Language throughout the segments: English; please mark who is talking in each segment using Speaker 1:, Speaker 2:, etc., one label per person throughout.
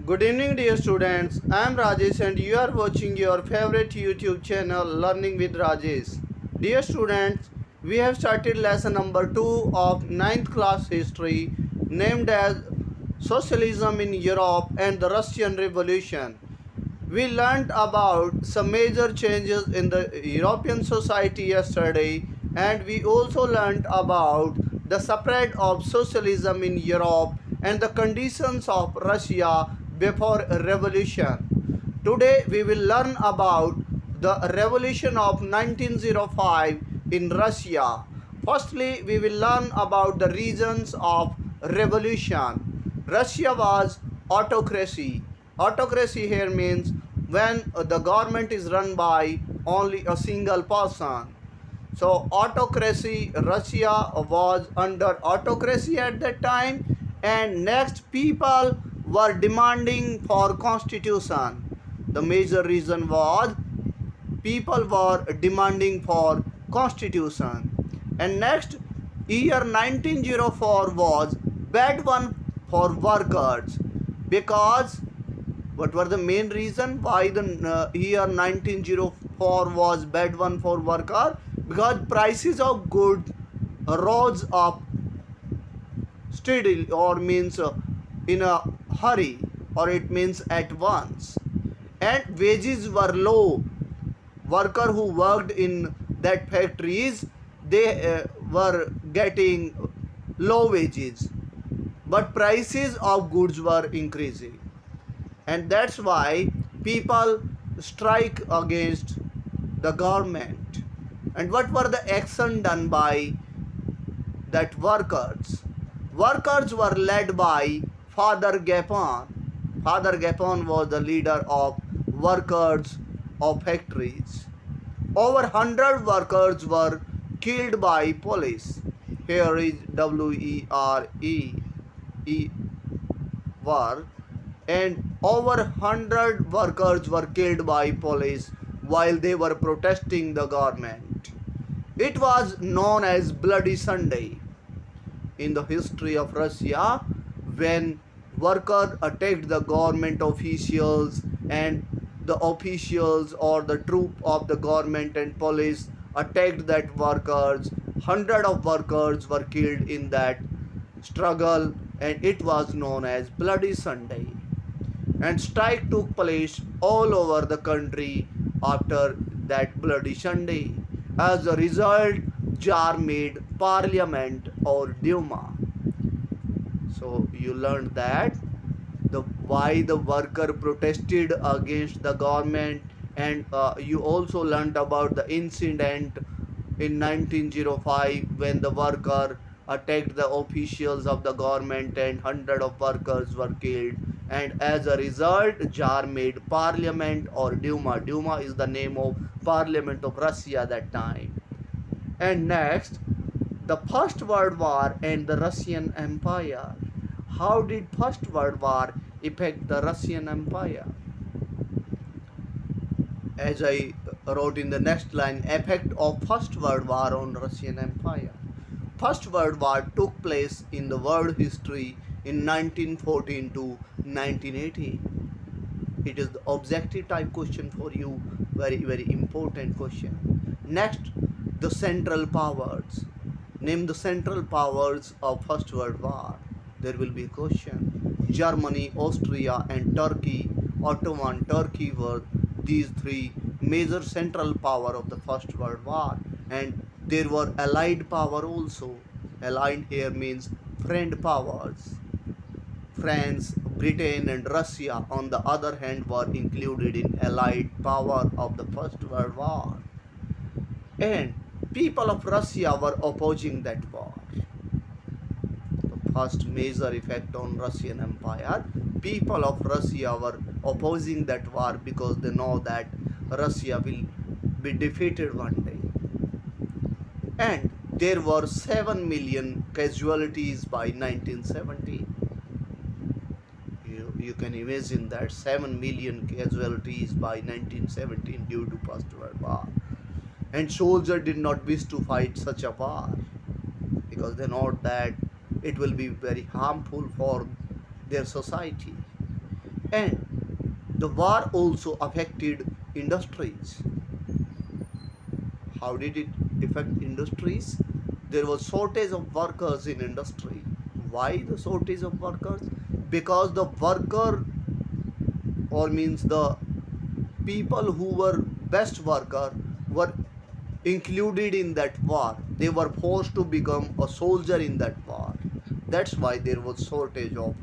Speaker 1: Good evening, dear students. I am Rajesh, and you are watching your favorite YouTube channel, Learning with Rajesh. Dear students, we have started lesson number 2 of ninth class history, named as Socialism in Europe and the Russian Revolution. We learned about some major changes in the European society yesterday, and we also learned about the spread of socialism in Europe and the conditions of Russia before revolution. Today we will learn about the revolution of 1905 in Russia. Firstly, we will learn about the reasons of revolution. Russia was autocracy. Autocracy here means when the government is run by only a single person. So autocracy, Russia was under autocracy at that time, and next people were demanding for constitution. The major reason was people were demanding for constitution. And next, year 1904 was bad one for workers, because what were the main reason why the year 1904 was bad one for worker? Because prices of goods rose up steadily, or means in a hurry, or it means at once, and wages were low. Worker who worked in that factories, they were getting low wages, but prices of goods were increasing, and that's why people strike against the government. And what were the action done by that workers were led by Father Gapon. Father Gapon was the leader of workers of factories. Over 100 workers were killed by police. Here is WERE war, and over 100 workers were killed by police while they were protesting the government. It was known as Bloody Sunday in the history of Russia, when workers attacked the government officials, and the officials or the troop of the government and police attacked that workers. Hundred of workers were killed in that struggle, and it was known as Bloody Sunday. And strike took place all over the country after that Bloody Sunday. As a result, Tsar made parliament or Duma. So you learned that why the worker protested against the government, and you also learned about the incident in 1905 when the worker attacked the officials of the government and hundred of workers were killed, and as a result Tsar made parliament or Duma. Duma is the name of parliament of Russia that time. And next, the First World War and the Russian Empire. How did First World War affect the Russian Empire? As I wrote in the next line, effect of First World War on Russian Empire. First World War took place in the world history in 1914 to 1918. It is the objective type question for you, very important question. Next, the central powers. Name the central powers of First World War. There will be a question. Germany, Austria and Turkey. Ottoman Turkey were these three major central power of the First World War, and there were allied power also. Allied here means friend powers. France, Britain and Russia on the other hand were included in allied power of the First World War, and people of Russia were opposing that war. The first major effect on Russian Empire, people of Russia were opposing that war because they know that Russia will be defeated one day. And there were 7 million casualties by 1917. You can imagine that 7 million casualties by 1917 due to First World War. And soldiers did not wish to fight such a war because they know that it will be very harmful for their society. And the war also affected industries. How did it affect industries? There was shortage of workers in industry. Why the shortage of workers? Because the worker, or means the people who were best worker, were included in that war. They were forced to become a soldier in that war. That's why there was shortage of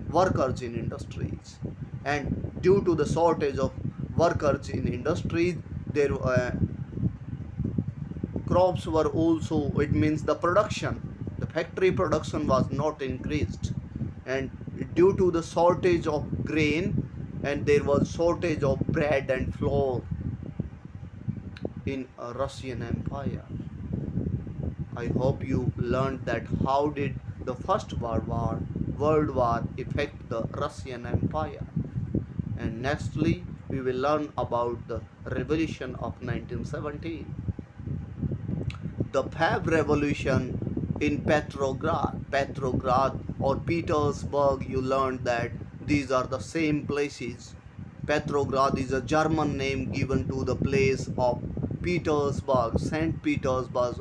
Speaker 1: workers in industries. And due to the shortage of workers in industries, there crops were also, it means the factory production was not increased. And due to the shortage of grain, and there was shortage of bread and flour in Russian Empire. I hope you learned that how did the First World War affect the Russian Empire. And nextly, we will learn about the Revolution of 1917. The Fab Revolution in Petrograd or Petersburg, you learned that these are the same places. Petrograd is a German name given to the place of Petersburg, St. Petersburg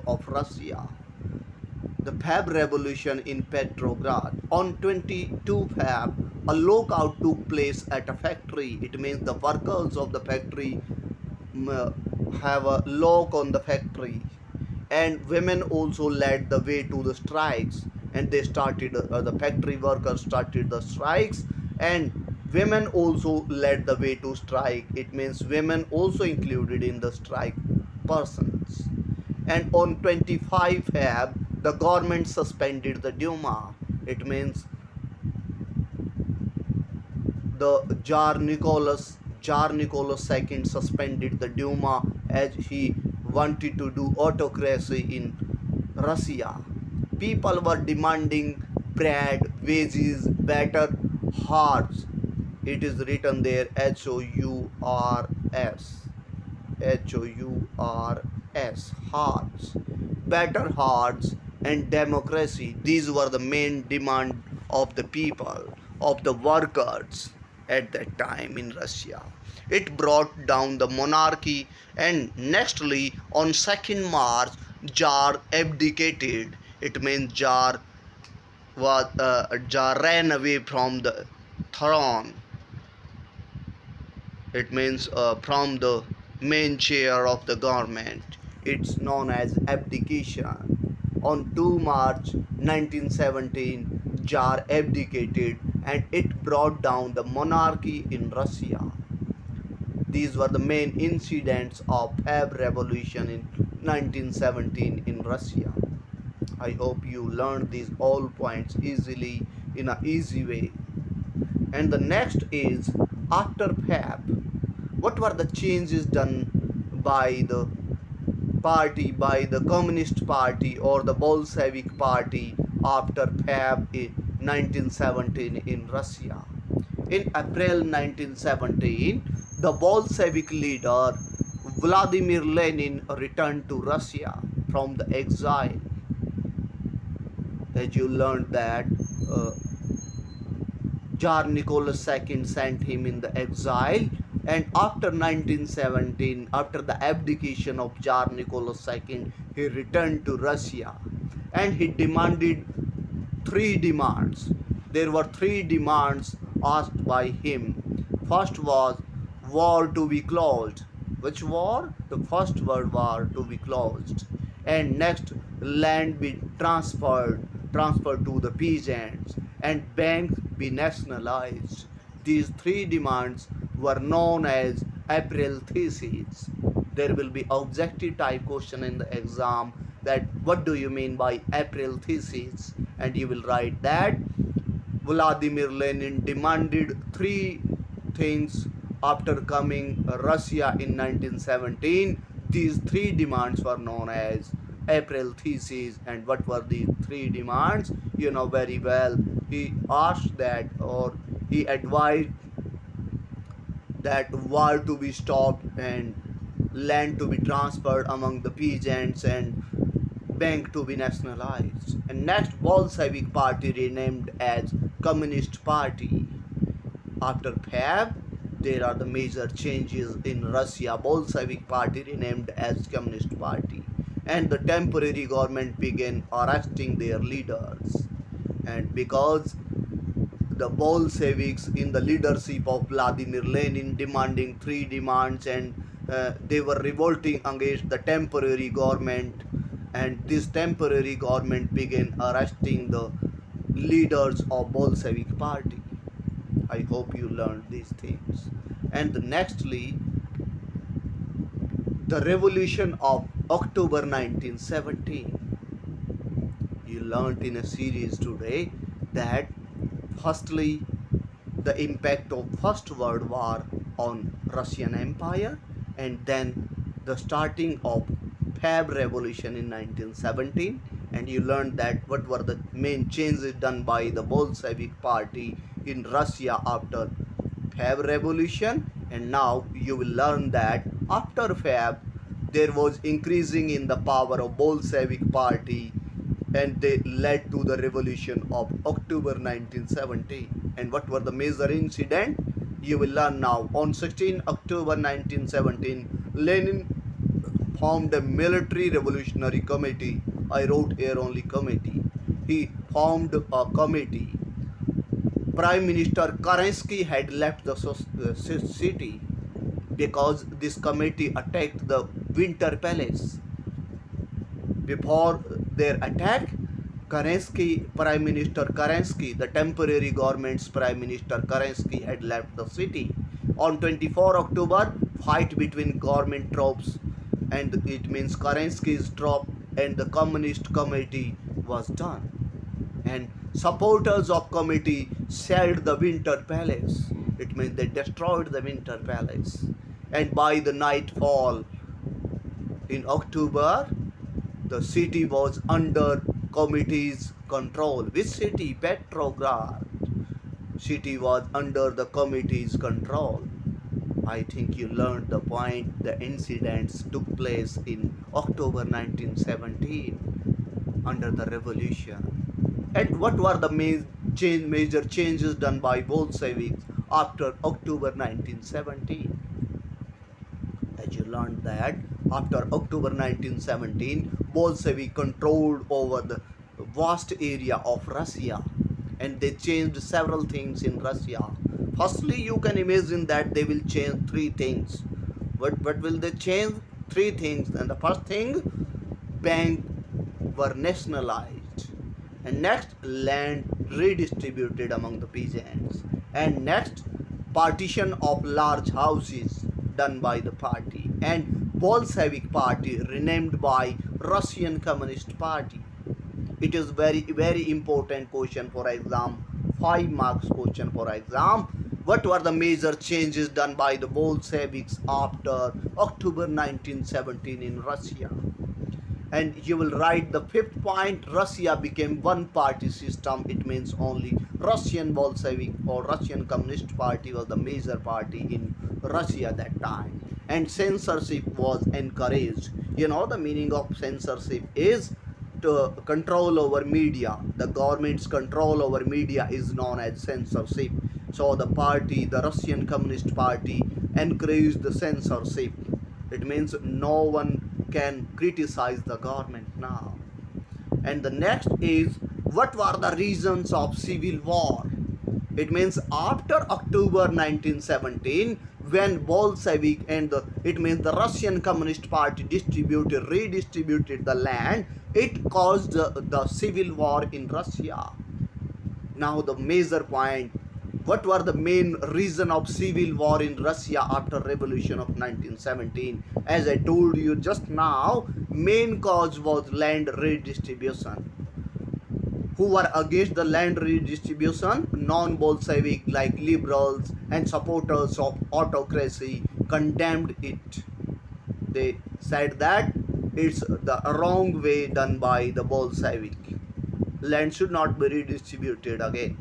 Speaker 1: of Russia. The Fab Revolution in Petrograd. On 22 Feb, a lockout took place at a factory. It means the workers of the factory have a lock on the factory, and women also led the way to the strikes, and they started the factory workers started the strikes, and women also led the way to strike. It means women also included in the strike persons. And on 25 Feb, the government suspended the Duma. It means the Tsar Nicholas II suspended the Duma as he wanted to do autocracy in Russia. People were demanding bread, wages, better hearts. It is written there HOURS, hearts, better hearts, and democracy. These were the main demand of the people, of the workers at that time in Russia. It brought down the monarchy, and nextly on 2nd March, Tsar abdicated. It means Tsar ran away from the throne. It means from the main chair of the government. It's known as abdication. On 2 March 1917, Tsar abdicated, and it brought down the monarchy in Russia. These were the main incidents of Feb Revolution in 1917 in Russia. I hope you learned these all points easily in an easy way. And the next is after Feb. What were the changes done by the Communist Party or the Bolshevik Party after Feb 1917 in Russia? In April 1917, the Bolshevik leader Vladimir Lenin returned to Russia from the exile. As you learned that Tsar Nicholas II sent him in the exile, and after 1917, after the abdication of Tsar Nicholas II, he returned to Russia, and he demanded three demands. There were three demands asked by him. First was war to be closed. Which war? The First World War to be closed. And next, land be transferred to the peasants, and banks be nationalized. These three demands were known as April theses. There will be objective type question in the exam, that what do you mean by April theses, and you will write that Vladimir Lenin demanded three things after coming Russia in 1917. These three demands were known as April theses. And what were these three demands? You know very well. He asked that, or he advised that war to be stopped and land to be transferred among the peasants and bank to be nationalized. And next, Bolshevik party renamed as Communist Party. After Feb, there are the major changes in Russia. Bolshevik party renamed as Communist Party, and the temporary government began arresting their leaders. And because the Bolsheviks in the leadership of Vladimir Lenin demanding three demands, and they were revolting against the temporary government, and this temporary government began arresting the leaders of Bolshevik party. I hope you learned these things. And nextly, the revolution of October 1917. You learned in a series today that firstly, the impact of First World War on Russian Empire, and then the starting of Feb Revolution in 1917, and you learned that what were the main changes done by the Bolshevik party in Russia after Feb Revolution. And now you will learn that after Feb there was increasing in the power of Bolshevik party, and they led to the revolution of October 1917. And what were the major incidents? You will learn now. On 16 October 1917, Lenin formed a military revolutionary committee. I wrote here only committee. He formed a committee. Prime Minister Kerensky had left the city because this committee attacked the Winter Palace. Before their attack, Prime Minister Kerensky, the temporary government's Prime Minister Kerensky had left the city. On 24 October, fight between government troops, and it means Kerensky's troop and the Communist Committee was done. And supporters of committee shelled the Winter Palace. It means they destroyed the Winter Palace. And by the nightfall in October, the city was under committee's control. Which city? Petrograd. City was under the committee's control. I think you learned the point. The incidents took place in October 1917 under the revolution. And what were the major changes done by Bolsheviks after October 1917? As you learned that after October 1917, Bolshevik controlled over the vast area of Russia, and they changed several things in Russia. Firstly, you can imagine that they will change three things. What will they change? Three things. And the first thing, banks were nationalized. And next, land redistributed among the peasants. And next, partition of large houses done by the party. And Bolshevik party renamed by Russian Communist Party. It is very important question for exam. 5 marks question for exam. What were the major changes done by the Bolsheviks after October 1917 in Russia? And you will write the fifth point. Russia became one party system. It means only Russian Bolshevik or Russian Communist Party was the major party in Russia that time. And censorship was encouraged. You know the meaning of censorship is to control over media. The government's control over media is known as censorship. So the Russian Communist Party, encouraged the censorship. It means no one can criticize the government now. And the next is, what were the reasons of civil war? It means after October 1917, when Bolshevik and the Russian Communist Party redistributed the land, it caused the civil war in Russia. Now the major point, what were the main reason of civil war in Russia after revolution of 1917? As I told you just now, main cause was land redistribution. Who were against the land redistribution? Non-Bolshevik like liberals and supporters of autocracy condemned it. They said that it's the wrong way done by the Bolshevik. Land should not be redistributed again.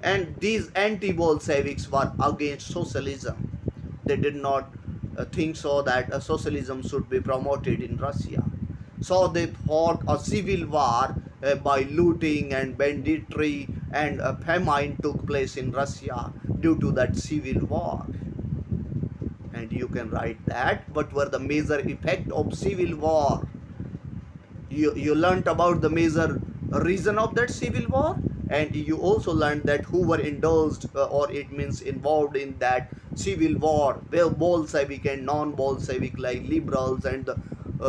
Speaker 1: And these anti-Bolsheviks were against socialism. They did not think so that socialism should be promoted in Russia. So they fought a civil war by looting and banditry and a famine took place in Russia due to that civil war. And you can write that what were the major effect of civil war. You learnt about the major reason of that civil war, and you also learned that who were indulged or it means involved in that civil war, where Bolshevik and non-Bolshevik like liberals and the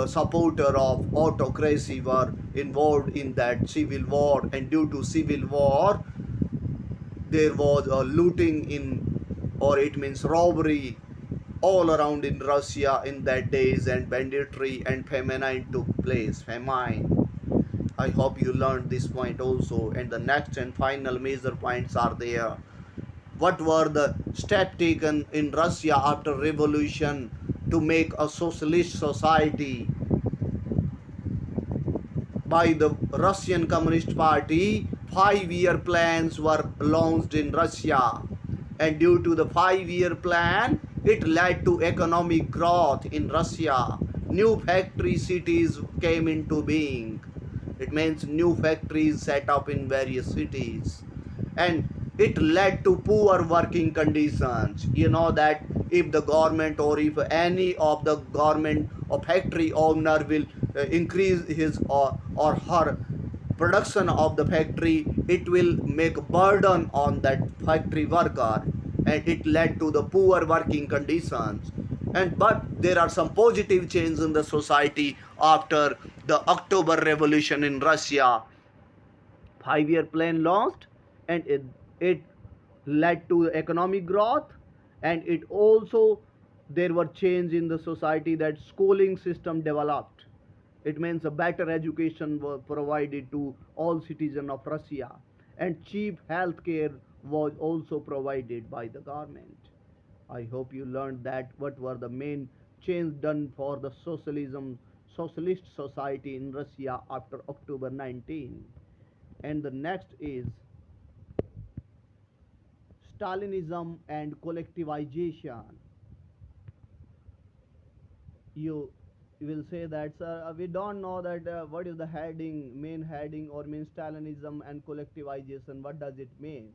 Speaker 1: supporter of autocracy were involved in that civil war. And due to civil war there was a looting in, or it means robbery, all around in Russia in that days, and banditry and famine took place. Famine. I hope you learned this point also. And the next and final major points are there. What were the steps taken in Russia after revolution to make a socialist society by the Russian Communist Party? 5-year plans were launched in Russia, and due to the 5-year plan, it led to economic growth in Russia. New factory cities came into being. It means new factories set up in various cities, and it led to poor working conditions. You know that if the government or if any of the government or factory owner will increase his or her production of the factory, it will make burden on that factory worker, and it led to the poor working conditions. And but there are some positive changes in the society after the October Revolution in Russia. 5-year plan launched, and it led to economic growth, and it also there were change in the society, that schooling system developed. It means a better education was provided to all citizens of Russia, and cheap health care was also provided by the government. I hope you learned that what were the main change done for the socialist society in Russia after October 19. And the next is Stalinism and collectivization. You will say that, sir, we don't know that what is the heading, main heading, or means Stalinism and collectivization. What does it mean?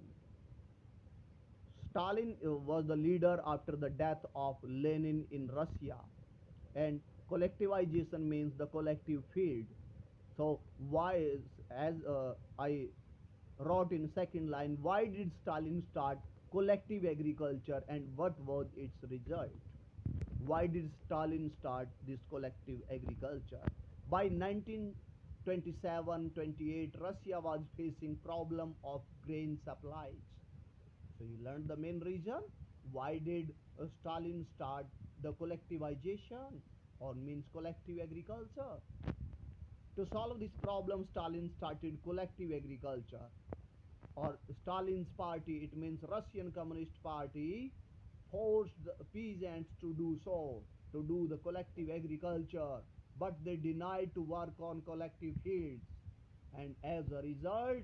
Speaker 1: Stalin was the leader after the death of Lenin in Russia, and collectivization means the collective field. So why is, as I wrote in second line, why did Stalin start collective agriculture and what was its result? Why did Stalin start this collective agriculture? By 1927-28, Russia was facing problem of grain supplies. So you learned the main reason. Why did Stalin start the collectivization, or means collective agriculture? To solve this problem, Stalin started collective agriculture, or Stalin's party, it means Russian Communist Party, forced the peasants to do so, to do the collective agriculture, but they denied to work on collective fields. And as a result,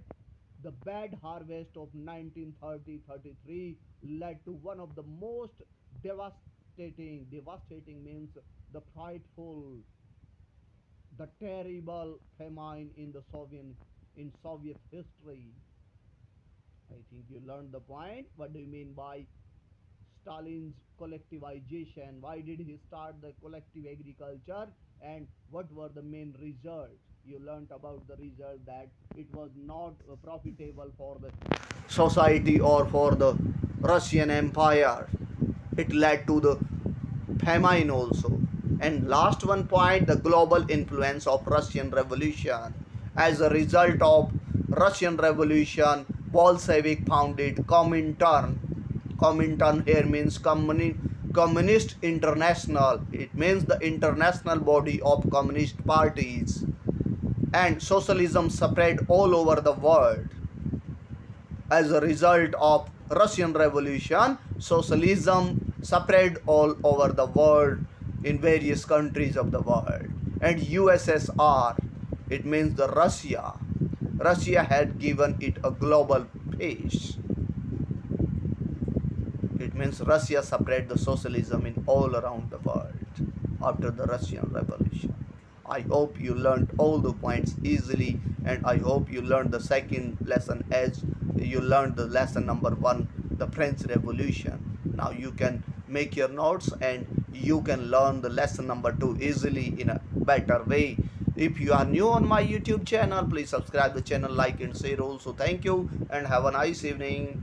Speaker 1: the bad harvest of 1930-33 led to one of the most devastating means the frightful, the terrible famine in the Soviet history. I think you learned the point. What do you mean by Stalin's collectivization? Why did he start the collective agriculture, and what were the main results? You learned about the result, that it was not profitable for the society or for the Russian Empire. It led to the famine also. And last one point, the global influence of Russian Revolution. As a result of Russian Revolution, Bolshevik founded Comintern. Comintern here means Communist International. It means the international body of communist parties. And socialism spread all over the world. As a result of Russian Revolution, socialism spread all over the world in various countries of the world. And USSR, it means the Russia. Russia had given it a global face. It means Russia spread the socialism in all around the world after the Russian Revolution. I hope you learned all the points easily, and I hope you learned the second lesson as you learned the lesson number 1, the French Revolution. Now you can make your notes and you can learn the lesson number 2 easily in a better way. If you are new on my YouTube channel, please subscribe the channel, like and share also. Thank you and have a nice evening.